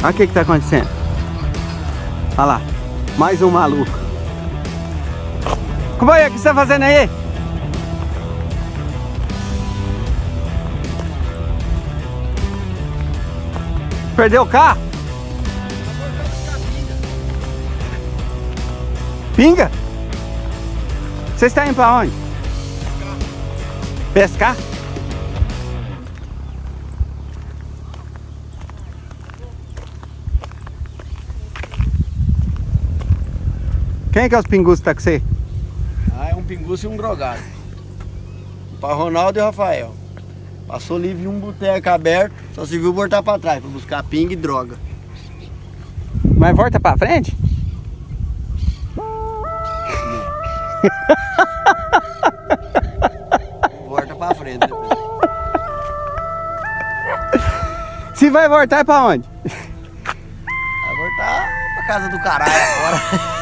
Olha o que tá acontecendo. Olha lá. Mais um maluco. Companheiro, o que você tá fazendo aí? Perdeu o carro? Pinga? Vocês estão indo pra onde? Pescar. Pescar? Quem que é os pingus que tá com você? Ah, é um pinguço e um drogado. Para Ronaldo e Rafael. Passou livre em um boteco aberto, só se viu voltar pra trás pra buscar pinga e droga. Mas volta pra frente? Volta pra frente. Né? Se vai voltar é pra onde? Vai voltar pra casa do caralho agora.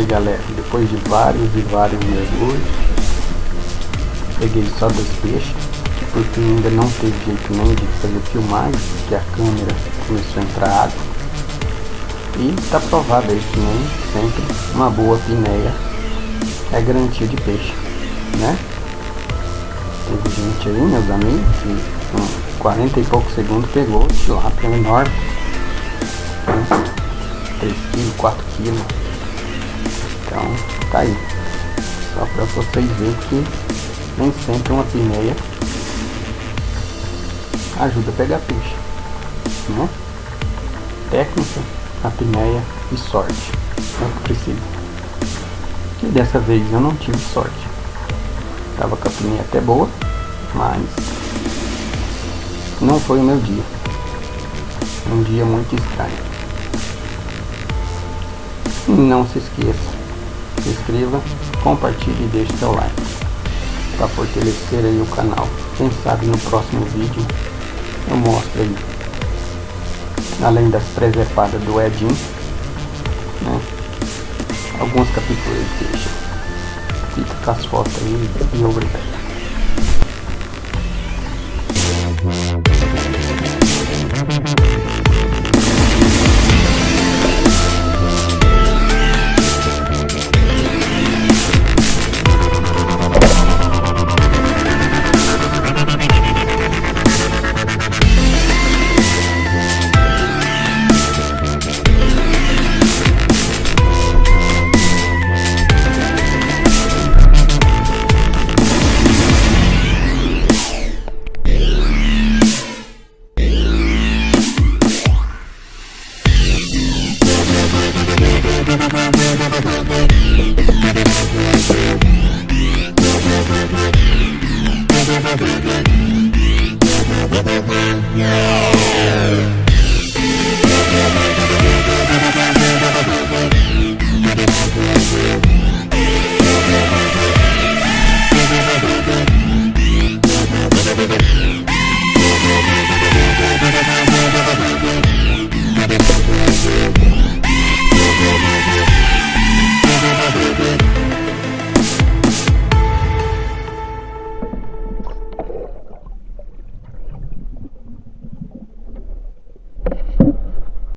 Aí galera, depois de vários e vários mergulhos, peguei só 2 peixes, porque ainda não teve jeito nem de fazer filmagem, porque a câmera começou a entrar água. E tá provado aí que nem sempre uma boa pinéia é garantia de peixe, né? Teve gente aí, meus amigos, que com 40 e poucos segundos pegou tilápia enorme, né? 3 kg, 4 kg. Então tá aí, só para vocês verem que nem sempre uma pinéia ajuda a pegar peixe, né? Técnica, apneia e sorte é o que precisa. E dessa vez eu não tive sorte, tava com a apneia até boa, mas não foi o meu dia, um dia muito estranho. E não se esqueça, se inscreva, compartilhe e deixe seu like para fortalecer aí o canal. Quem sabe no próximo vídeo eu mostro aí, além das preservadas do Edinho, né, alguns capturas de peixe. Fica com as fotos aí e obrigado.